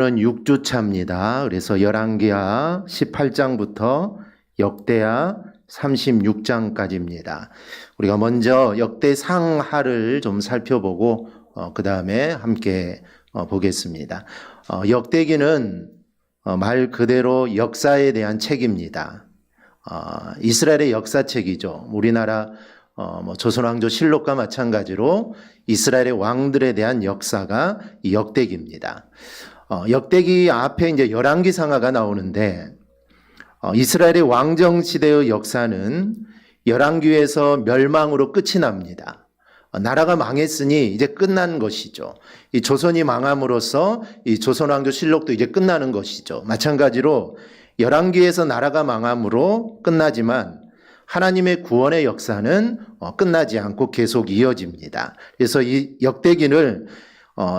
는 6주차입니다. 그래서 열왕기하 18장부터 역대하 36장까지입니다. 우리가 먼저 역대상하를 좀 살펴보고 그 다음에 함께 보겠습니다. 역대기는 말 그대로 역사에 대한 책입니다. 이스라엘의 역사책이죠. 우리나라 조선왕조 실록과 마찬가지로 이스라엘의 왕들에 대한 역사가 이 역대기입니다. 역대기 앞에 이제 열왕기상하가 나오는데 이스라엘의 왕정 시대의 역사는 열왕기에서 멸망으로 끝이 납니다. 나라가 망했으니 이제 끝난 것이죠. 이 조선이 망함으로써 이 조선왕조 실록도 이제 끝나는 것이죠. 마찬가지로 열왕기에서 나라가 망함으로 끝나지만 하나님의 구원의 역사는 끝나지 않고 계속 이어집니다. 그래서 이 역대기를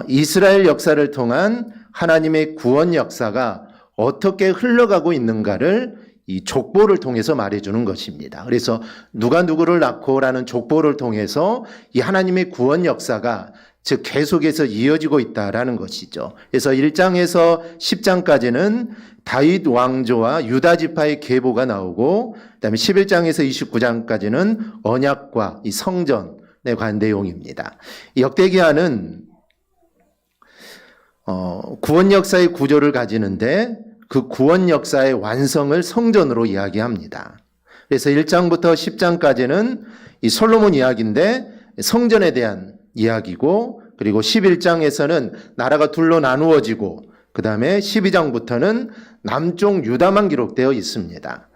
이스라엘 역사를 통한 하나님의 구원 역사가 어떻게 흘러가고 있는가를 이 족보를 통해서 말해주는 것입니다. 그래서 누가 누구를 낳고라는 족보를 통해서 이 하나님의 구원 역사가 즉 계속해서 이어지고 있다라는 것이죠. 그래서 1장에서 10장까지는 다윗 왕조와 유다 지파의 계보가 나오고 그다음에 11장에서 29장까지는 언약과 이 성전에 관한 내용입니다. 역대기하는 구원 역사의 구조를 가지는데 그 구원 역사의 완성을 성전으로 이야기합니다. 그래서 1장부터 10장까지는 이 솔로몬 이야기인데 성전에 대한 이야기고, 그리고 11장에서는 나라가 둘로 나누어지고 그 다음에 12장부터는 남쪽 유다만 기록되어 있습니다.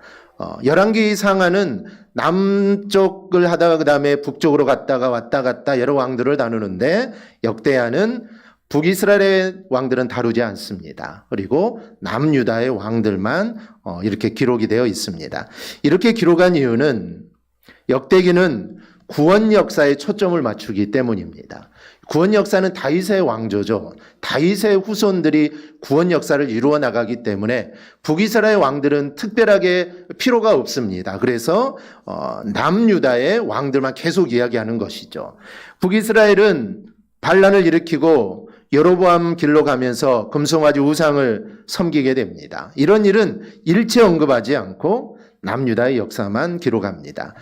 열왕기 상하는 남쪽을 하다가 그 다음에 북쪽으로 갔다가 왔다 갔다 여러 왕들을 다루는데 역대하는 북이스라엘의 왕들은 다루지 않습니다. 그리고 남유다의 왕들만 이렇게 기록이 되어 있습니다. 이렇게 기록한 이유는 역대기는 구원 역사에 초점을 맞추기 때문입니다. 구원 역사는 다윗의 왕조죠. 다윗의 후손들이 구원 역사를 이루어 나가기 때문에 북이스라엘 왕들은 특별하게 필요가 없습니다. 그래서 남유다의 왕들만 계속 이야기하는 것이죠. 북이스라엘은 반란을 일으키고 여로보암 길로 가면서 금송아지 우상을 섬기게 됩니다. 이런 일은 일체 언급하지 않고 남유다의 역사만 기록합니다.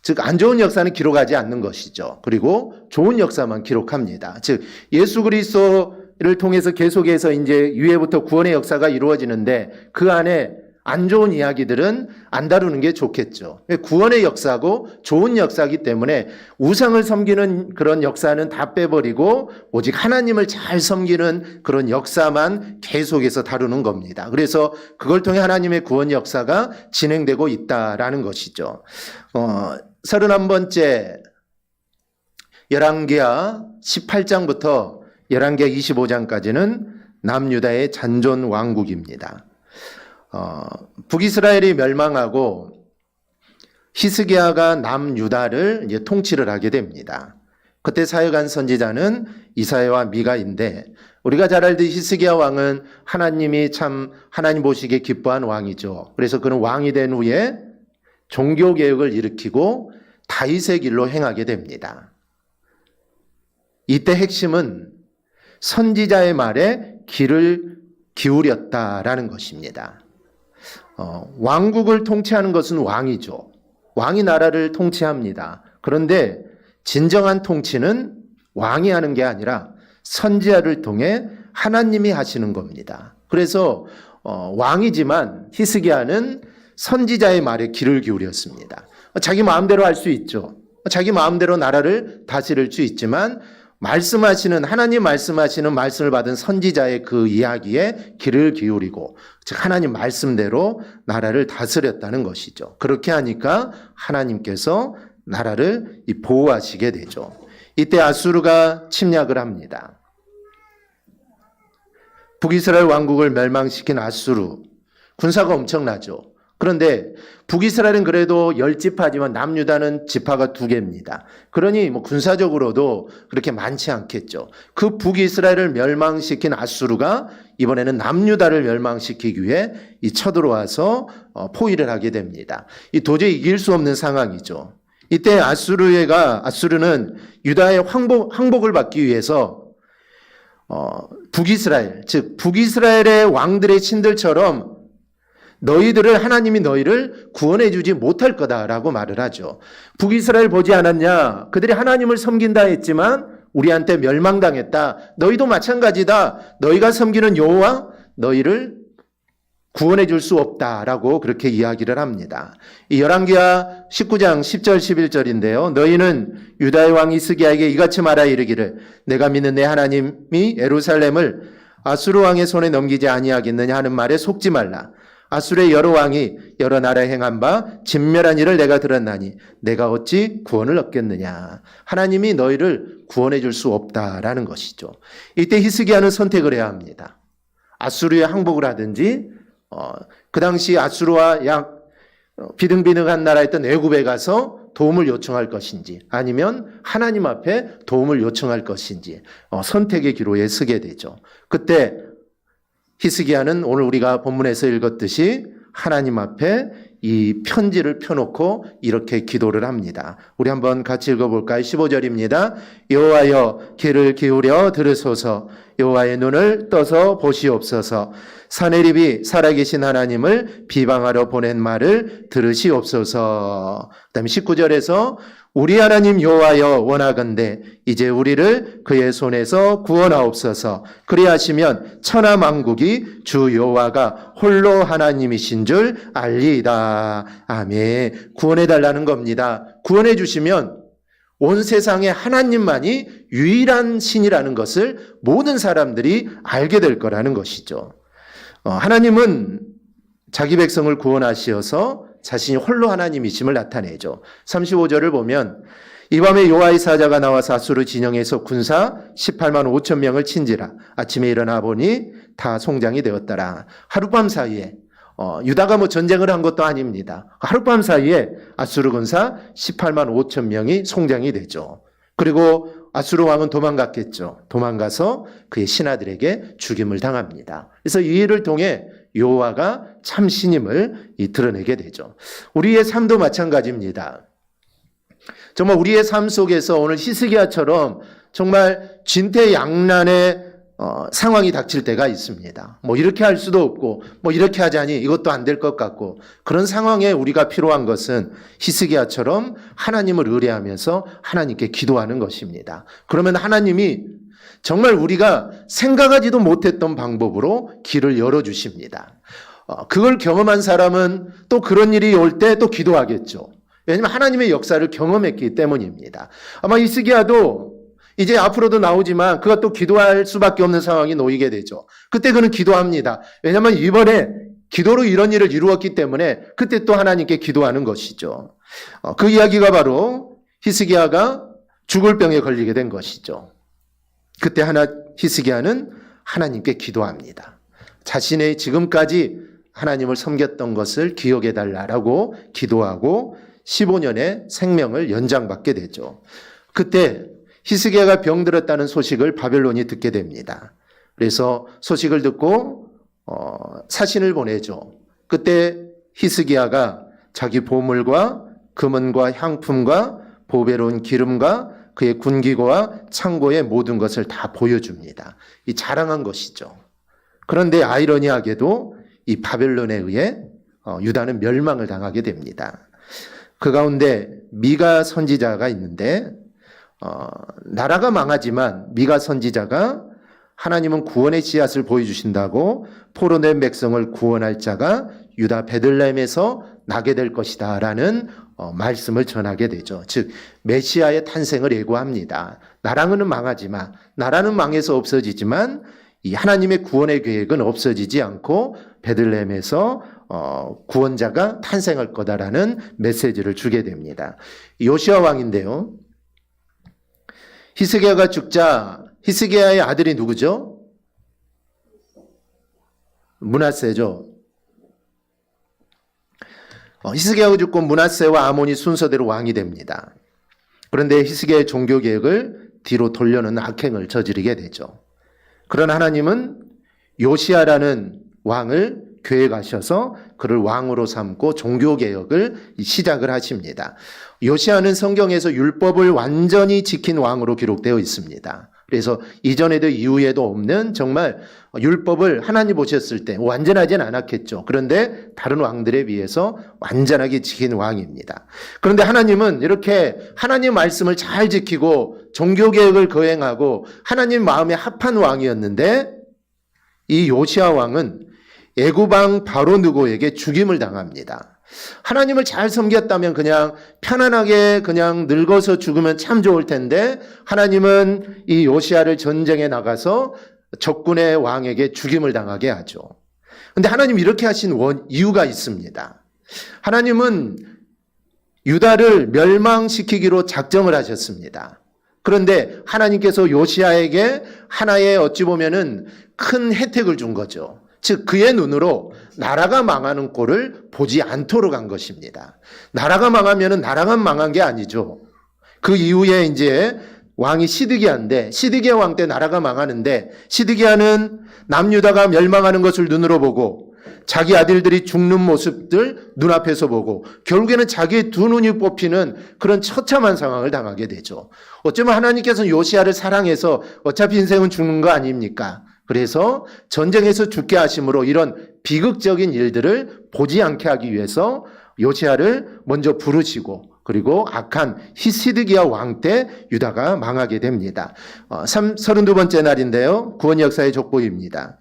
즉 안 좋은 역사는 기록하지 않는 것이죠. 그리고 좋은 역사만 기록합니다. 즉 예수 그리스도를 통해서 계속해서 이제 유해부터 구원의 역사가 이루어지는데 그 안에 안 좋은 이야기들은 안 다루는 게 좋겠죠. 구원의 역사고 좋은 역사이기 때문에 우상을 섬기는 그런 역사는 다 빼버리고 오직 하나님을 잘 섬기는 그런 역사만 계속해서 다루는 겁니다. 그래서 그걸 통해 하나님의 구원 역사가 진행되고 있다라는 것이죠. 31번째 열왕기하 18장부터 열왕기하 25장까지는 남유다의 잔존 왕국입니다. 북이스라엘이 멸망하고 히스기야가 남유다를 이제 통치를 하게 됩니다. 그때 사역한 선지자는 이사야와 미가인데 우리가 잘 알듯이 히스기야 왕은 하나님이 참 하나님 보시기에 기뻐한 왕이죠. 그래서 그는 왕이 된 후에 종교개혁을 일으키고 다윗의 길로 행하게 됩니다. 이때 핵심은 선지자의 말에 귀를 기울였다라는 것입니다. 왕국을 통치하는 것은 왕이죠. 왕이 나라를 통치합니다. 그런데 진정한 통치는 왕이 하는 게 아니라 선지자를 통해 하나님이 하시는 겁니다. 그래서 왕이지만 히스기야는 선지자의 말에 귀를 기울였습니다. 자기 마음대로 할 수 있죠. 자기 마음대로 나라를 다스릴 수 있지만 말씀하시는 하나님 말씀하시는 말씀을 받은 선지자의 그 이야기에 귀를 기울이고 즉 하나님 말씀대로 나라를 다스렸다는 것이죠. 그렇게 하니까 하나님께서 나라를 보호하시게 되죠. 이때 아수르가 침략을 합니다. 북이스라엘 왕국을 멸망시킨 아수르 군사가 엄청나죠. 그런데 북이스라엘은 그래도 10지파지만 남유다는 지파가 2개입니다. 그러니 군사적으로도 그렇게 많지 않겠죠. 그 북이스라엘을 멸망시킨 아수르가 이번에는 남유다를 멸망시키기 위해 쳐들어와서 포위를 하게 됩니다. 이 도저히 이길 수 없는 상황이죠. 이때 아수르는 유다의 항복을 받기 위해서 북이스라엘, 즉 북이스라엘의 왕들의 신들처럼 하나님이 너희를 구원해 주지 못할 거다라고 말을 하죠. 북이스라엘 보지 않았냐? 그들이 하나님을 섬긴다 했지만 우리한테 멸망당했다. 너희도 마찬가지다. 너희가 섬기는 여호와 너희를 구원해 줄 수 없다라고 그렇게 이야기를 합니다. 이 열왕기하 19장 10절 11절인데요. 너희는 유다의 왕 히스기야에게 이같이 말하 이르기를 내가 믿는 내 하나님이 예루살렘을 아수르 왕의 손에 넘기지 아니하겠느냐 하는 말에 속지 말라. 아수르의 여러 왕이 여러 나라에 행한 바 진멸한 일을 내가 들었나니 내가 어찌 구원을 얻겠느냐. 하나님이 너희를 구원해 줄 수 없다라는 것이죠. 이때 히스기야는 선택을 해야 합니다. 아수르에 항복을 하든지 그 당시 아수르와 비등비등한 나라였던 애굽에 가서 도움을 요청할 것인지 아니면 하나님 앞에 도움을 요청할 것인지 선택의 기로에 서게 되죠. 그때 히스기야는 오늘 우리가 본문에서 읽었듯이 하나님 앞에 이 편지를 펴놓고 이렇게 기도를 합니다. 우리 한번 같이 읽어볼까요? 15절입니다. 여호와여 귀를 기울여 들으소서. 여호와의 눈을 떠서 보시옵소서. 사네립이 살아계신 하나님을 비방하러 보낸 말을 들으시옵소서. 그 다음에 19절에서 우리 하나님 여호와여 원하건대 이제 우리를 그의 손에서 구원하옵소서. 그리하시면 천하 만국이 주 여호와가 홀로 하나님이신 줄 알리이다. 아멘. 구원해달라는 겁니다. 구원해 주시면 온 세상에 하나님만이 유일한 신이라는 것을 모든 사람들이 알게 될 거라는 것이죠. 하나님은 자기 백성을 구원하시어서 자신이 홀로 하나님이심을 나타내죠. 35절을 보면 이 밤에 여호와의 사자가 나와서 아수르 진영에서 군사 18만 5천 명을 친지라. 아침에 일어나 보니 다 송장이 되었더라. 하룻밤 사이에 유다가 전쟁을 한 것도 아닙니다. 하룻밤 사이에 아수르 군사 18만 5천 명이 송장이 되죠. 그리고 아수르 왕은 도망갔겠죠. 도망가서 그의 신하들에게 죽임을 당합니다. 그래서 이 일을 통해 여호와가 참 신임을 드러내게 되죠. 우리의 삶도 마찬가지입니다. 정말 우리의 삶 속에서 오늘 히스기야처럼 정말 진퇴양난의 상황이 닥칠 때가 있습니다. 이렇게 할 수도 없고 이렇게 하자니 이것도 안 될 것 같고 그런 상황에 우리가 필요한 것은 히스기야처럼 하나님을 의뢰하면서 하나님께 기도하는 것입니다. 그러면 하나님이 정말 우리가 생각하지도 못했던 방법으로 길을 열어주십니다. 그걸 경험한 사람은 또 그런 일이 올 때 또 기도하겠죠. 왜냐하면 하나님의 역사를 경험했기 때문입니다. 아마 히스기야도 이제 앞으로도 나오지만 그가 또 기도할 수밖에 없는 상황이 놓이게 되죠. 그때 그는 기도합니다. 왜냐하면 이번에 기도로 이런 일을 이루었기 때문에 그때 또 하나님께 기도하는 것이죠. 그 이야기가 바로 히스기야가 죽을 병에 걸리게 된 것이죠. 그때 히스기야는 하나님께 기도합니다. 자신의 지금까지 하나님을 섬겼던 것을 기억해달라고 기도하고 15년의 생명을 연장받게 되죠. 그때 히스기야가 병들었다는 소식을 바벨론이 듣게 됩니다. 그래서 소식을 듣고 사신을 보내죠. 그때 히스기야가 자기 보물과 금은과 향품과 보배로운 기름과 그의 군기고와 창고의 모든 것을 다 보여줍니다. 이 자랑한 것이죠. 그런데 아이러니하게도 이 바벨론에 의해 유다는 멸망을 당하게 됩니다. 그 가운데 미가 선지자가 있는데 나라가 망하지만 미가 선지자가 하나님은 구원의 씨앗을 보여주신다고 포로된 백성을 구원할 자가 유다 베들레헴에서 나게 될 것이다 라는 말씀을 전하게 되죠. 즉 메시아의 탄생을 예고합니다. 나라는 망하지만 나라는 망해서 없어지지만 이 하나님의 구원의 계획은 없어지지 않고 베들레헴에서 구원자가 탄생할 거다라는 메시지를 주게 됩니다. 요시야 왕인데요. 히스기야가 죽자 히스기야의 아들이 누구죠? 므낫세죠. 히스기야가 죽고 므낫세와 아몬이 순서대로 왕이 됩니다. 그런데 히스기야의 종교개혁을 뒤로 돌려는 악행을 저지르게 되죠. 그러나 하나님은 요시야라는 왕을 계획하셔서 그를 왕으로 삼고 종교개혁을 시작을 하십니다. 요시야는 성경에서 율법을 완전히 지킨 왕으로 기록되어 있습니다. 그래서 이전에도 이후에도 없는 정말 율법을 하나님 보셨을 때 완전하진 않았겠죠. 그런데 다른 왕들에 비해서 완전하게 지킨 왕입니다. 그런데 하나님은 이렇게 하나님 말씀을 잘 지키고 종교개혁을 거행하고 하나님 마음에 합한 왕이었는데 이 요시야 왕은 애굽왕 바로느고에게 죽임을 당합니다. 하나님을 잘 섬겼다면 그냥 편안하게 그냥 늙어서 죽으면 참 좋을 텐데 하나님은 이 요시야를 전쟁에 나가서 적군의 왕에게 죽임을 당하게 하죠. 그런데 하나님 이렇게 하신 이유가 있습니다. 하나님은 유다를 멸망시키기로 작정을 하셨습니다. 그런데 하나님께서 요시야에게 하나의 어찌 보면은 큰 혜택을 준 거죠. 즉 그의 눈으로 나라가 망하는 꼴을 보지 않도록 한 것입니다. 나라가 망하면은 나라가 망한 게 아니죠. 그 이후에 이제 왕이 시드기야인데 시드기야 왕 때 나라가 망하는데 시드기야는 남유다가 멸망하는 것을 눈으로 보고 자기 아들들이 죽는 모습들 눈앞에서 보고 결국에는 자기의 두 눈이 뽑히는 그런 처참한 상황을 당하게 되죠. 어쩌면 하나님께서는 요시야를 사랑해서 어차피 인생은 죽는 거 아닙니까? 그래서 전쟁에서 죽게 하심으로 이런 비극적인 일들을 보지 않게 하기 위해서 요시야를 먼저 부르시고 그리고 악한 시드기야 왕 때 유다가 망하게 됩니다. 32번째 날인데요. 구원 역사의 족보입니다.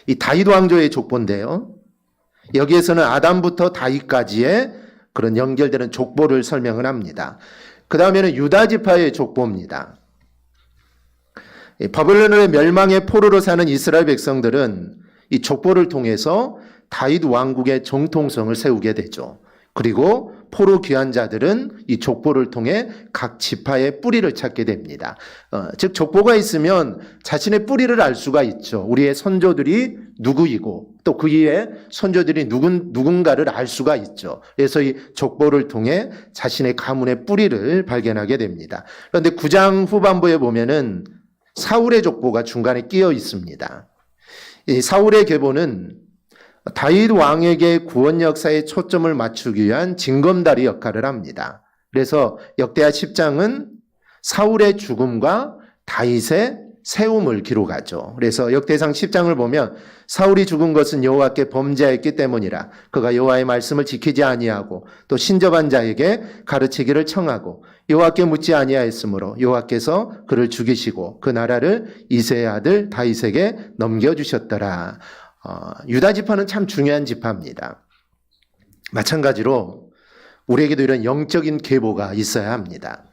이 다윗 왕조의 족보인데요. 여기에서는 아담부터 다윗까지의 그런 연결되는 족보를 설명을 합니다. 그 다음에는 유다 지파의 족보입니다. 바벨론의 멸망의 포로로 사는 이스라엘 백성들은 이 족보를 통해서 다윗 왕국의 정통성을 세우게 되죠. 그리고 포로 귀환 자들은 이 족보를 통해 각 지파의 뿌리를 찾게 됩니다. 즉 족보가 있으면 자신의 뿌리를 알 수가 있죠. 우리의 선조들이 누구이고 또 그 이후에 선조들이 누군가를 알 수가 있죠. 그래서 이 족보를 통해 자신의 가문의 뿌리를 발견하게 됩니다. 그런데 9장 후반부에 보면은 사울의 족보가 중간에 끼어 있습니다. 이 사울의 계보는 다윗 왕에게 구원 역사에 초점을 맞추기 위한 징검다리 역할을 합니다. 그래서 역대하 10장은 사울의 죽음과 다윗의 세움을 기록하죠. 그래서 역대상 10장을 보면 사울이 죽은 것은 여호와께 범죄하였기 때문이라 그가 여호와의 말씀을 지키지 아니하고 또 신접한 자에게 가르치기를 청하고 여호와께 묻지 아니하였으므로 여호와께서 그를 죽이시고 그 나라를 이새의 아들 다윗에게 넘겨주셨더라. 유다 지파는 참 중요한 지파입니다. 마찬가지로 우리에게도 이런 영적인 계보가 있어야 합니다.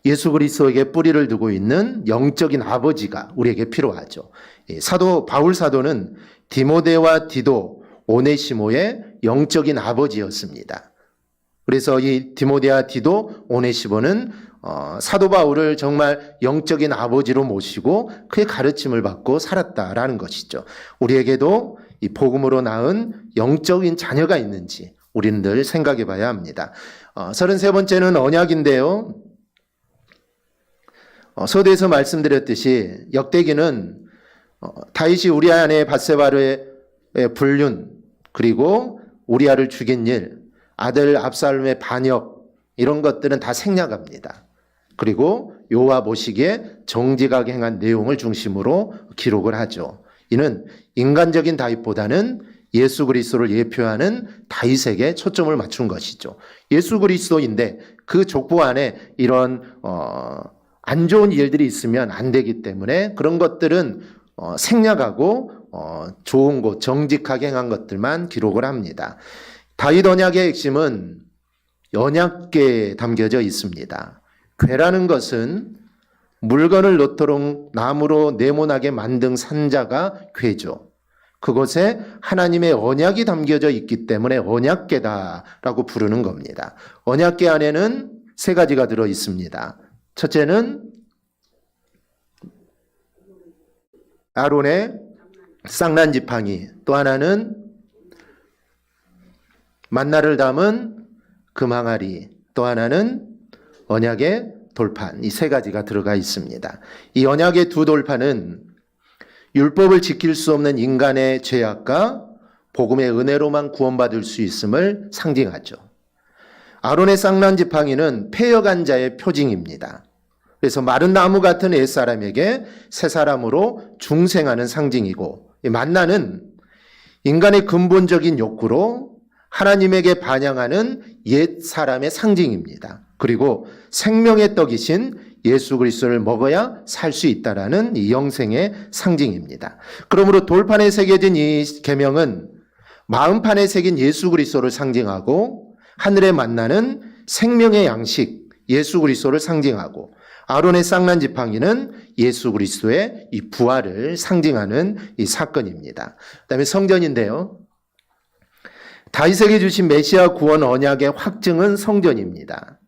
예수 그리스도에게 뿌리를 두고 있는 영적인 아버지가 우리에게 필요하죠. 사도 바울 사도는 디모데와 디도, 오네시모의 영적인 아버지였습니다. 그래서 이 디모데와 디도, 오네시모는 사도 바울을 정말 영적인 아버지로 모시고 그의 가르침을 받고 살았다라는 것이죠. 우리에게도 이 복음으로 낳은 영적인 자녀가 있는지 우리는 늘 생각해 봐야 합니다. 33번째는 언약인데요. 서두에서 말씀드렸듯이 역대기는 다윗이 우리아 아내 밧세바의 불륜 그리고 우리아를 죽인 일, 아들 압살롬의 반역 이런 것들은 다 생략합니다. 그리고 여호와 보시기에 정직하게 행한 내용을 중심으로 기록을 하죠. 이는 인간적인 다윗보다는 예수 그리스도를 예표하는 다윗에게 초점을 맞춘 것이죠. 예수 그리스도인데 그 족보 안에 이런 안 좋은 일들이 있으면 안 되기 때문에 그런 것들은 생략하고 좋은 것, 정직하게 행한 것들만 기록을 합니다. 다윗 언약의 핵심은 언약궤에 담겨져 있습니다. 궤라는 것은 물건을 넣도록 나무로 네모나게 만든 산자가 궤죠. 그곳에 하나님의 언약이 담겨져 있기 때문에 언약궤다라고 부르는 겁니다. 언약궤 안에는 세 가지가 들어 있습니다. 첫째는 아론의 쌍난 지팡이, 또 하나는 만나를 담은 금항아리, 또 하나는 언약의 돌판, 이 세 가지가 들어가 있습니다. 이 언약의 두 돌판은 율법을 지킬 수 없는 인간의 죄악과 복음의 은혜로만 구원받을 수 있음을 상징하죠. 아론의 쌍난 지팡이는 패역한 자의 표징입니다. 그래서 마른 나무 같은 옛사람에게 새사람으로 중생하는 상징이고, 이 만나는 인간의 근본적인 욕구로 하나님에게 반영하는 옛사람의 상징입니다. 그리고 생명의 떡이신 예수 그리스도를 먹어야 살 수 있다라는 이 영생의 상징입니다. 그러므로 돌판에 새겨진 이 계명은 마음판에 새긴 예수 그리스도를 상징하고, 하늘에 만나는 생명의 양식 예수 그리스도를 상징하고, 아론의 쌍난 지팡이는 예수 그리스도의 이 부활을 상징하는 이 사건입니다. 그다음에 성전인데요. 다윗에게 주신 메시아 구원 언약의 확증은 성전입니다.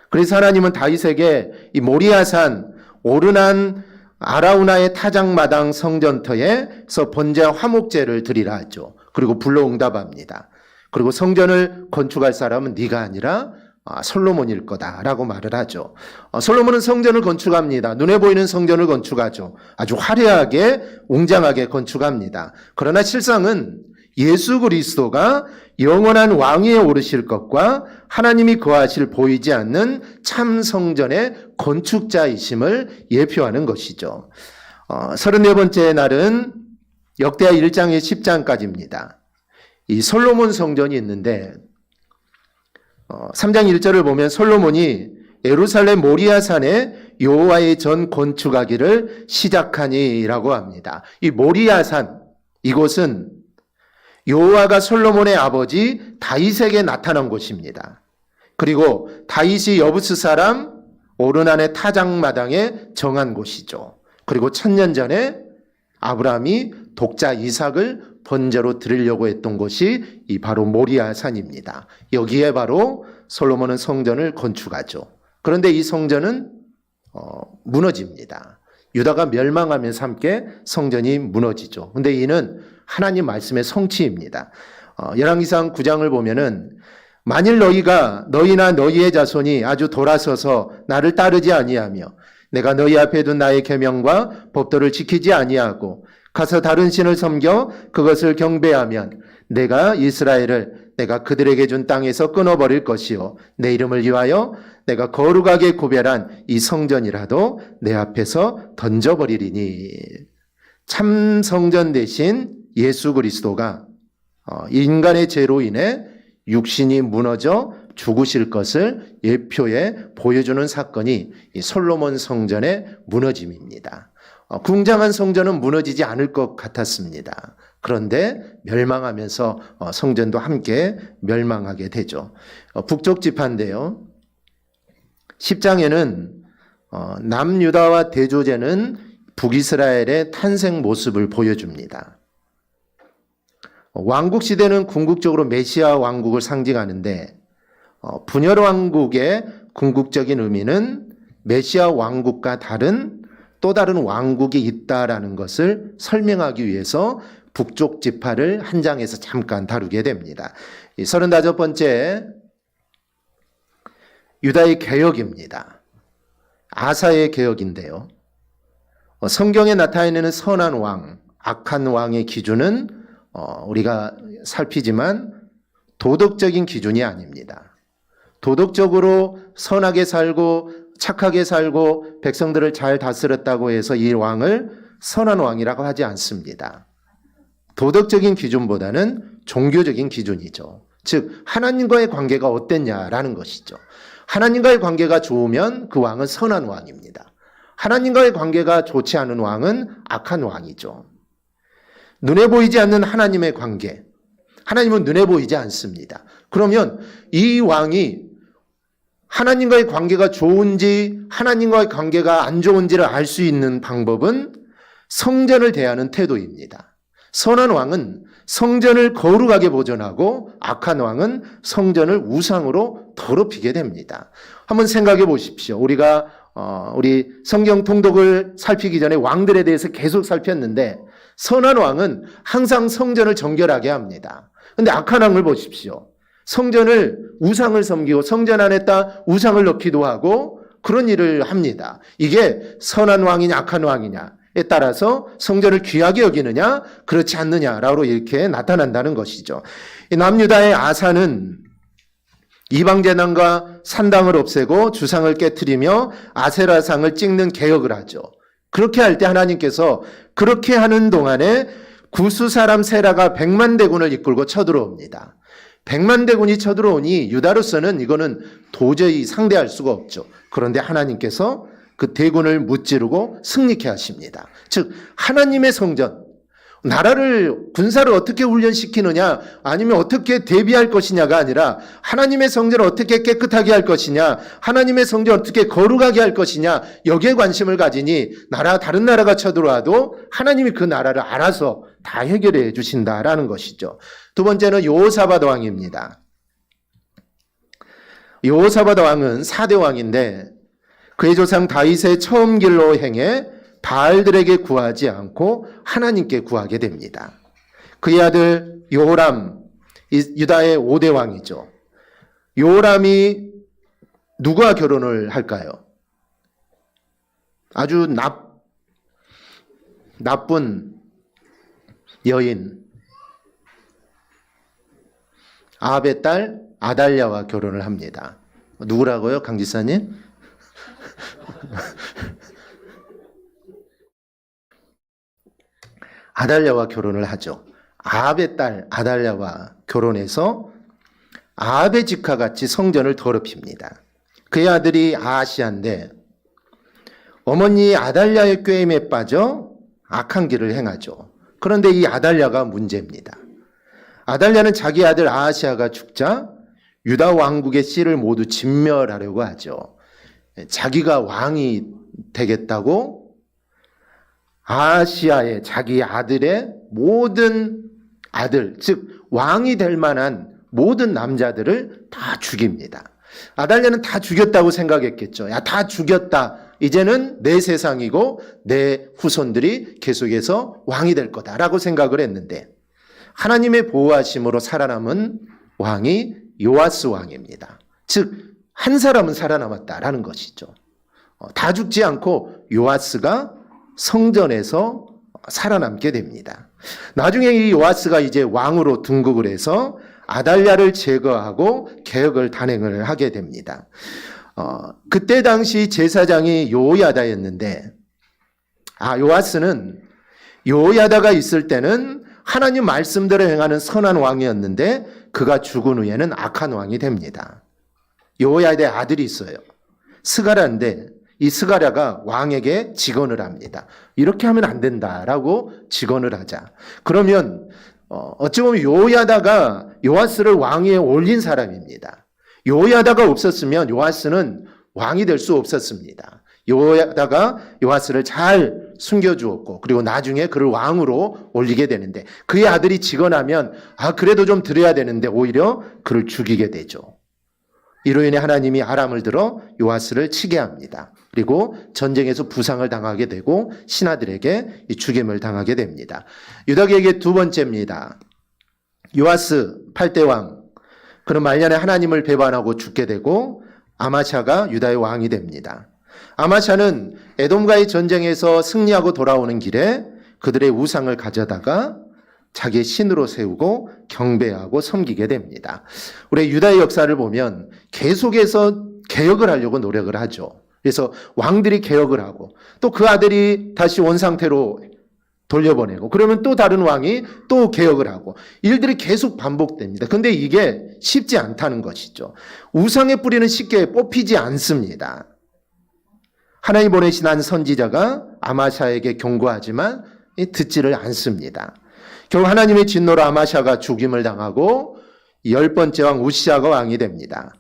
그래서 하나님은 다윗에게 이 모리아산 오르난 아라우나의 타작마당 성전터에서 번제와 화목제를 드리라 하죠. 그리고 불러 응답합니다. 그리고 성전을 건축할 사람은 네가 아니라 솔로몬일 거다라고 말을 하죠. 솔로몬은 성전을 건축합니다. 눈에 보이는 성전을 건축하죠. 아주 화려하게 웅장하게 건축합니다. 그러나 실상은 예수 그리스도가 영원한 왕위에 오르실 것과 하나님이 거하실 보이지 않는 참 성전의 건축자이심을 예표하는 것이죠. 34번째 날은 역대하 1장의 10장까지입니다. 이 솔로몬 성전이 있는데 3장 1절을 보면 솔로몬이 예루살렘 모리아산에 여호와의 전 건축하기를 시작하니라고 합니다. 이 모리아산, 이곳은 여호와가 솔로몬의 아버지 다윗에게 나타난 곳입니다. 그리고 다윗이 여부스 사람 오르난의 타작마당에 정한 곳이죠. 그리고 1000년 전에 아브라함이 독자 이삭을 번제로 드리려고 했던 곳이 이 바로 모리아산입니다. 여기에 바로 솔로몬은 성전을 건축하죠. 그런데 이 성전은 무너집니다. 유다가 멸망하면서 함께 성전이 무너지죠. 근데 이는 하나님 말씀의 성취입니다. 열왕기상 9장을 보면은 만일 너희나 너희의 자손이 아주 돌아서서 나를 따르지 아니하며 내가 너희 앞에 둔 나의 계명과 법도를 지키지 아니하고 가서 다른 신을 섬겨 그것을 경배하면 내가 이스라엘을 내가 그들에게 준 땅에서 끊어버릴 것이요 내 이름을 위하여 내가 거룩하게 구별한 이 성전이라도 내 앞에서 던져버리리니. 참 성전 대신 예수 그리스도가 인간의 죄로 인해 육신이 무너져 죽으실 것을 예표해 보여주는 사건이 이 솔로몬 성전의 무너짐입니다. 궁장한 성전은 무너지지 않을 것 같았습니다. 그런데 멸망하면서 성전도 함께 멸망하게 되죠. 북쪽 지파인데요. 10장에는 남유다와 대조제는 북이스라엘의 탄생 모습을 보여줍니다. 왕국 시대는 궁극적으로 메시아 왕국을 상징하는데 분열 왕국의 궁극적인 의미는 메시아 왕국과 다른 또 다른 왕국이 있다라는 것을 설명하기 위해서 북쪽 지파를 한 장에서 잠깐 다루게 됩니다. 35번째 유다의 개혁입니다. 아사의 개혁인데요. 성경에 나타내는 선한 왕, 악한 왕의 기준은 우리가 살피지만 도덕적인 기준이 아닙니다. 도덕적으로 선하게 살고 착하게 살고 백성들을 잘 다스렸다고 해서 이 왕을 선한 왕이라고 하지 않습니다. 도덕적인 기준보다는 종교적인 기준이죠. 즉 하나님과의 관계가 어땠냐라는 것이죠. 하나님과의 관계가 좋으면 그 왕은 선한 왕입니다. 하나님과의 관계가 좋지 않은 왕은 악한 왕이죠. 눈에 보이지 않는 하나님의 관계. 하나님은 눈에 보이지 않습니다. 그러면 이 왕이 하나님과의 관계가 좋은지 하나님과의 관계가 안 좋은지를 알 수 있는 방법은 성전을 대하는 태도입니다. 선한 왕은 성전을 거룩하게 보존하고 악한 왕은 성전을 우상으로 더럽히게 됩니다. 한번 생각해 보십시오. 우리가 우리 성경 통독을 살피기 전에 왕들에 대해서 계속 살폈는데 선한 왕은 항상 성전을 정결하게 합니다. 그런데 악한 왕을 보십시오. 성전을 우상을 섬기고 성전 안에다 우상을 넣기도 하고 그런 일을 합니다. 이게 선한 왕이냐 악한 왕이냐에 따라서 성전을 귀하게 여기느냐 그렇지 않느냐라고 이렇게 나타난다는 것이죠. 남유다의 아사는 이방제단과 산당을 없애고 주상을 깨트리며 아세라상을 찍는 개혁을 하죠. 그렇게 할 때 하나님께서 그렇게 하는 동안에 구스 사람 세라가 100만 대군을 이끌고 쳐들어옵니다. 100만 대군이 쳐들어오니 유다로서는 이거는 도저히 상대할 수가 없죠. 그런데 하나님께서 그 대군을 무찌르고 승리케 하십니다. 즉 하나님의 성전, 나라를 군사를 어떻게 훈련시키느냐 아니면 어떻게 대비할 것이냐가 아니라 하나님의 성전을 어떻게 깨끗하게 할 것이냐, 하나님의 성전을 어떻게 거룩하게 할 것이냐, 여기에 관심을 가지니 다른 나라가 쳐들어와도 하나님이 그 나라를 알아서 다 해결해 주신다라는 것이죠. 두 번째는 여호사밧 왕입니다. 여호사밧 왕은 4대 왕인데 그의 조상 다윗의 처음 길로 행해 바알들에게 구하지 않고 하나님께 구하게 됩니다. 그의 아들 요람, 유다의 5대 왕이죠. 요람이 누구와 결혼을 할까요? 아주 나쁜 여인 아합의 딸 아달랴와 결혼을 합니다. 누구라고요, 강지사님? 아달랴와 결혼을 하죠. 아합의 딸 아달랴와 결혼해서 아합의 직하같이 성전을 더럽힙니다. 그의 아들이 아하시아인데 어머니 아달랴의 꾀임에 빠져 악한 길을 행하죠. 그런데 이 아달랴가 문제입니다. 아달랴는 자기 아들 아하시아가 죽자 유다 왕국의 씨를 모두 진멸하려고 하죠. 자기가 왕이 되겠다고 아하시아의 자기 아들의 모든 아들, 즉 왕이 될 만한 모든 남자들을 다 죽입니다. 아달랴는 다 죽였다고 생각했겠죠. 야, 다 죽였다. 이제는 내 세상이고 내 후손들이 계속해서 왕이 될 거다라고 생각을 했는데 하나님의 보호하심으로 살아남은 왕이 요아스 왕입니다. 즉 한 사람은 살아남았다라는 것이죠. 다 죽지 않고 요아스가 성전에서 살아남게 됩니다. 나중에 이 요아스가 이제 왕으로 등극을 해서 아달랴를 제거하고 개혁을 단행을 하게 됩니다. 그때 당시 제사장이 요야다였는데, 요아스는 요야다가 있을 때는 하나님 말씀대로 행하는 선한 왕이었는데 그가 죽은 후에는 악한 왕이 됩니다. 요야다의 아들이 있어요. 스가랴인데 이 스가랴가 왕에게 직언을 합니다. 이렇게 하면 안 된다라고 직언을 하자. 그러면 어찌 보면 요야다가 요아스를 왕위에 올린 사람입니다. 요야다가 없었으면 요아스는 왕이 될 수 없었습니다. 요야다가 요아스를 잘 숨겨주었고 그리고 나중에 그를 왕으로 올리게 되는데 그의 아들이 직언하면 그래도 좀 드려야 되는데 오히려 그를 죽이게 되죠. 이로 인해 하나님이 아람을 들어 요아스를 치게 합니다. 그리고 전쟁에서 부상을 당하게 되고 신하들에게 죽임을 당하게 됩니다. 유다계획의 두 번째입니다. 요아스 8대 왕. 그는 말년에 하나님을 배반하고 죽게 되고 아마샤가 유다의 왕이 됩니다. 아마샤는 에돔과의 전쟁에서 승리하고 돌아오는 길에 그들의 우상을 가져다가 자기의 신으로 세우고 경배하고 섬기게 됩니다. 우리 유다의 역사를 보면 계속해서 개혁을 하려고 노력을 하죠. 그래서 왕들이 개혁을 하고 또 그 아들이 다시 원상태로 돌려보내고 그러면 또 다른 왕이 또 개혁을 하고 일들이 계속 반복됩니다. 근데 이게 쉽지 않다는 것이죠. 우상의 뿌리는 쉽게 뽑히지 않습니다. 하나님 보내신 한 선지자가 아마샤에게 경고하지만 듣지를 않습니다. 결국 하나님의 진노로 아마샤가 죽임을 당하고 10번째 왕 우시아가 왕이 됩니다.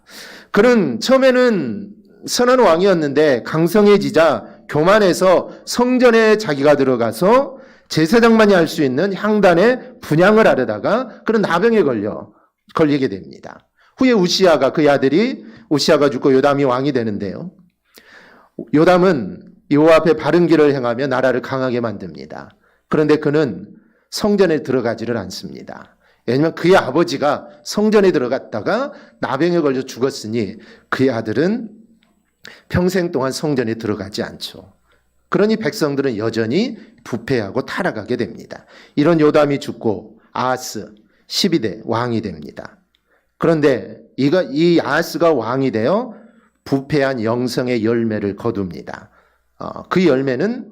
그는 처음에는 선한 왕이었는데 강성해지자 교만해서 성전에 자기가 들어가서 제사장만이 할 수 있는 향단에 분향을 하려다가 그는 나병에 걸리게 됩니다. 후에 우시아가 그의 아들이 우시아가 죽고 요담이 왕이 되는데요. 요담은 여호와 앞에 바른 길을 행하며 나라를 강하게 만듭니다. 그런데 그는 성전에 들어가지를 않습니다. 왜냐하면 그의 아버지가 성전에 들어갔다가 나병에 걸려 죽었으니 그의 아들은 평생 동안 성전에 들어가지 않죠. 그러니 백성들은 여전히 부패하고 타락하게 됩니다. 이런 요담이 죽고 아하스 12대 왕이 됩니다. 그런데 이 아하스가 왕이 되어 부패한 영성의 열매를 거둡니다. 그 열매는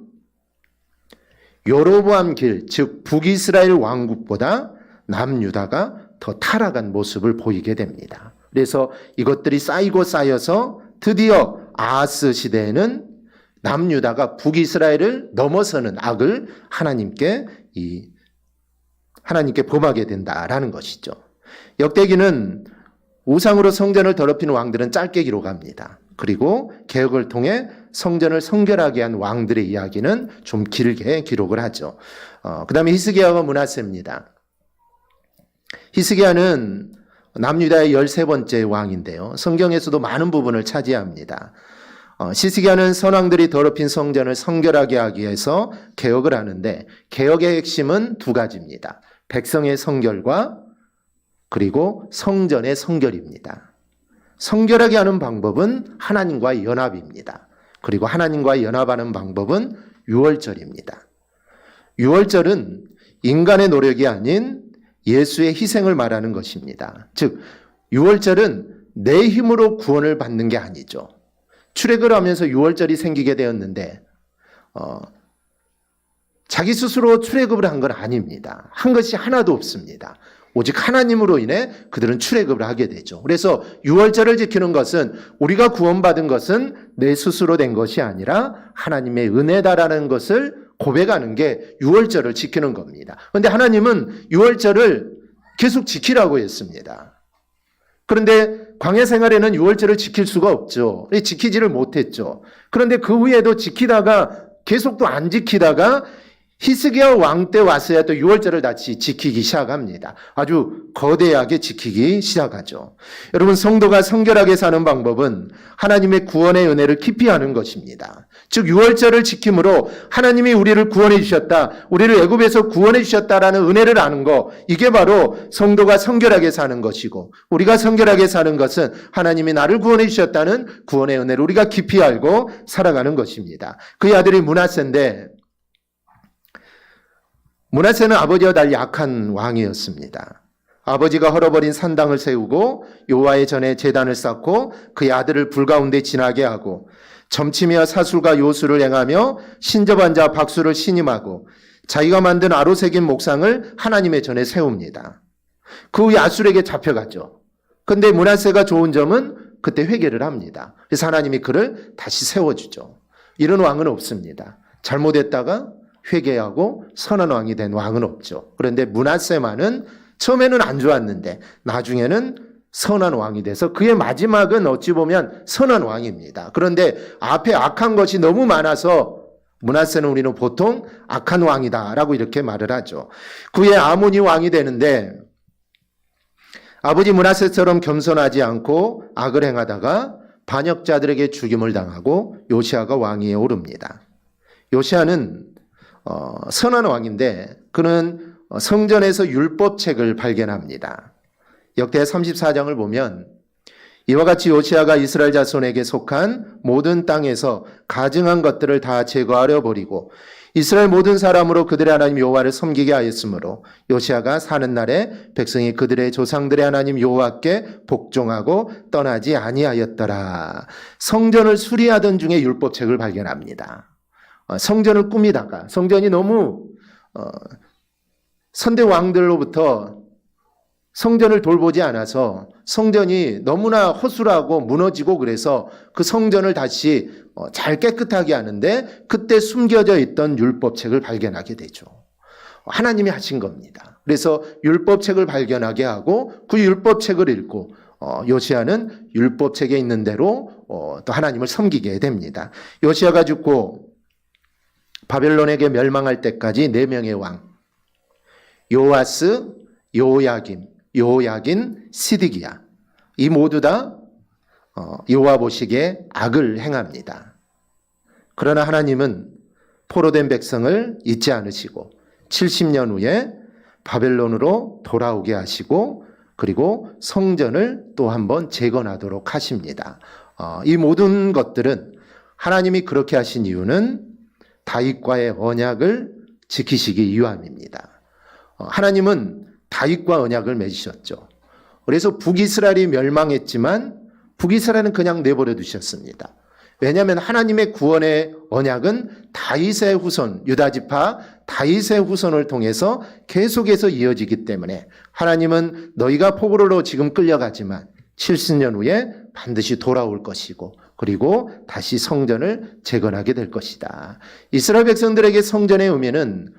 여로보암 길, 즉 북이스라엘 왕국보다 남유다가 더 타락한 모습을 보이게 됩니다. 그래서 이것들이 쌓이고 쌓여서 드디어 아하스 시대에는 남유다가 북이스라엘을 넘어서는 악을 하나님께 범하게 된다라는 것이죠. 역대기는 우상으로 성전을 더럽히는 왕들은 짧게 기록합니다. 그리고 개혁을 통해 성전을 성결하게 한 왕들의 이야기는 좀 길게 기록을 하죠. 그 다음에 히스기야와 므낫세입니다. 히스기야는 남유다의 13번째 왕인데요. 성경에서도 많은 부분을 차지합니다. 히스기야는 선왕들이 더럽힌 성전을 성결하게 하기 위해서 개혁을 하는데 개혁의 핵심은 두 가지입니다. 백성의 성결과 그리고 성전의 성결입니다. 성결하게 하는 방법은 하나님과의 연합입니다. 그리고 하나님과의 연합하는 방법은 유월절입니다. 유월절은 인간의 노력이 아닌 예수의 희생을 말하는 것입니다. 즉 유월절은 내 힘으로 구원을 받는 게 아니죠. 출애굽을 하면서 유월절이 생기게 되었는데 자기 스스로 출애굽을 한 건 아닙니다. 한 것이 하나도 없습니다. 오직 하나님으로 인해 그들은 출애굽을 하게 되죠. 그래서 유월절을 지키는 것은 우리가 구원받은 것은 내 스스로 된 것이 아니라 하나님의 은혜다라는 것을 고백하는 게 유월절을 지키는 겁니다. 그런데 하나님은 유월절을 계속 지키라고 했습니다. 그런데 광야 생활에는 유월절을 지킬 수가 없죠. 지키지를 못했죠. 그런데 그 후에도 지키다가 계속 또 안 지키다가 히스기야 왕 때 왔어야 또 유월절을 다시 지키기 시작합니다. 아주 거대하게 지키기 시작하죠. 여러분, 성도가 성결하게 사는 방법은 하나님의 구원의 은혜를 깊이 하는 것입니다. 즉 유월절을 지킴으로 하나님이 우리를 구원해 주셨다, 우리를 애굽에서 구원해 주셨다라는 은혜를 아는 거, 이게 바로 성도가 성결하게 사는 것이고, 우리가 성결하게 사는 것은 하나님이 나를 구원해 주셨다는 구원의 은혜를 우리가 깊이 알고 살아가는 것입니다. 그의 아들이 므낫세인데, 므낫세는 아버지와 달리 악한 왕이었습니다. 아버지가 헐어버린 산당을 세우고 여호와의 전에 제단을 쌓고 그의 아들을 불 가운데 지나게 하고 점치며 사술과 요술을 행하며 신접한 자 박수를 신임하고 자기가 만든 아로 새긴 목상을 하나님의 전에 세웁니다. 그 후에 아술에게 잡혀가죠. 그런데 므낫세가 좋은 점은 그때 회개를 합니다. 그래서 하나님이 그를 다시 세워주죠. 이런 왕은 없습니다. 잘못했다가 회개하고 선한 왕이 된 왕은 없죠. 그런데 므낫세만은 처음에는 안 좋았는데 나중에는 선한 왕이 돼서 그의 마지막은 어찌 보면 선한 왕입니다. 그런데 앞에 악한 것이 너무 많아서 므낫세는 우리는 보통 악한 왕이다라고 이렇게 말을 하죠. 그의 아몬이 왕이 되는데 아버지 므낫세처럼 겸손하지 않고 악을 행하다가 반역자들에게 죽임을 당하고 요시아가 왕위에 오릅니다. 요시아는 선한 왕인데 그는 성전에서 율법책을 발견합니다. 역대 34장을 보면 이와 같이 요시아가 이스라엘 자손에게 속한 모든 땅에서 가증한 것들을 다 제거하려 버리고 이스라엘 모든 사람으로 그들의 하나님 여호와를 섬기게 하였으므로 요시아가 사는 날에 백성이 그들의 조상들의 하나님 여호와께 복종하고 떠나지 아니하였더라. 성전을 수리하던 중에 율법책을 발견합니다. 성전을 꾸미다가 성전이 너무 선대 왕들로부터 성전을 돌보지 않아서 성전이 너무나 허술하고 무너지고 그래서 그 성전을 다시 잘 깨끗하게 하는데 그때 숨겨져 있던 율법책을 발견하게 되죠. 하나님이 하신 겁니다. 그래서 율법책을 발견하게 하고 그 율법책을 읽고 요시아는 율법책에 있는 대로 또 하나님을 섬기게 됩니다. 요시아가 죽고 바벨론에게 멸망할 때까지 4명의 왕, 요아스, 요야긴, 시드기야, 이 모두 다 여호와 보시기에 악을 행합니다. 그러나 하나님은 포로된 백성을 잊지 않으시고 70년 후에 바벨론으로 돌아오게 하시고 그리고 성전을 또 한번 재건하도록 하십니다. 이 모든 것들은 하나님이 그렇게 하신 이유는 다윗과의 언약을 지키시기 위함입니다. 하나님은 다윗과 언약을 맺으셨죠. 그래서 북이스라엘이 멸망했지만 북이스라엘은 그냥 내버려 두셨습니다. 왜냐하면 하나님의 구원의 언약은 다윗의 후손, 유다지파 다윗의 후손을 통해서 계속해서 이어지기 때문에 하나님은 너희가 포로로 지금 끌려가지만 70년 후에 반드시 돌아올 것이고 그리고 다시 성전을 재건하게 될 것이다. 이스라엘 백성들에게 성전의 의미는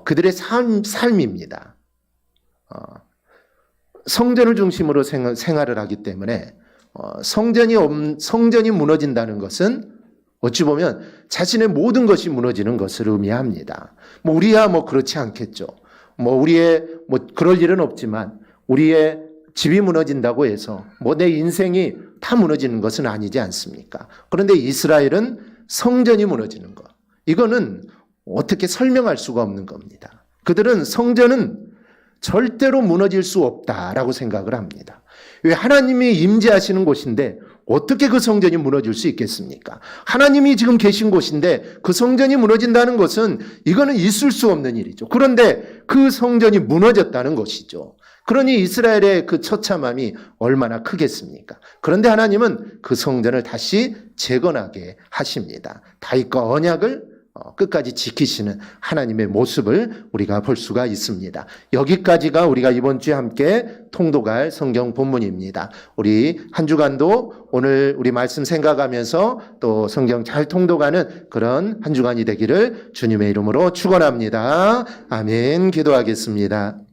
그들의 삶입니다. 성전을 중심으로 생활을 하기 때문에 성전이 무너진다는 것은 어찌 보면 자신의 모든 것이 무너지는 것을 의미합니다. 우리야 그렇지 않겠죠. 우리의 그럴 일은 없지만 우리의 집이 무너진다고 해서 내 인생이 다 무너지는 것은 아니지 않습니까? 그런데 이스라엘은 성전이 무너지는 것. 이거는 어떻게 설명할 수가 없는 겁니다. 그들은 성전은 절대로 무너질 수 없다라고 생각을 합니다. 왜 하나님이 임재하시는 곳인데 어떻게 그 성전이 무너질 수 있겠습니까? 하나님이 지금 계신 곳인데 그 성전이 무너진다는 것은 이거는 있을 수 없는 일이죠. 그런데 그 성전이 무너졌다는 것이죠. 그러니 이스라엘의 그 처참함이 얼마나 크겠습니까? 그런데 하나님은 그 성전을 다시 재건하게 하십니다. 다윗과 언약을 끝까지 지키시는 하나님의 모습을 우리가 볼 수가 있습니다. 여기까지가 우리가 이번 주에 함께 통독할 성경 본문입니다. 우리 한 주간도 오늘 우리 말씀 생각하면서 또 성경 잘 통독하는 그런 한 주간이 되기를 주님의 이름으로 축원합니다. 아멘. 기도하겠습니다.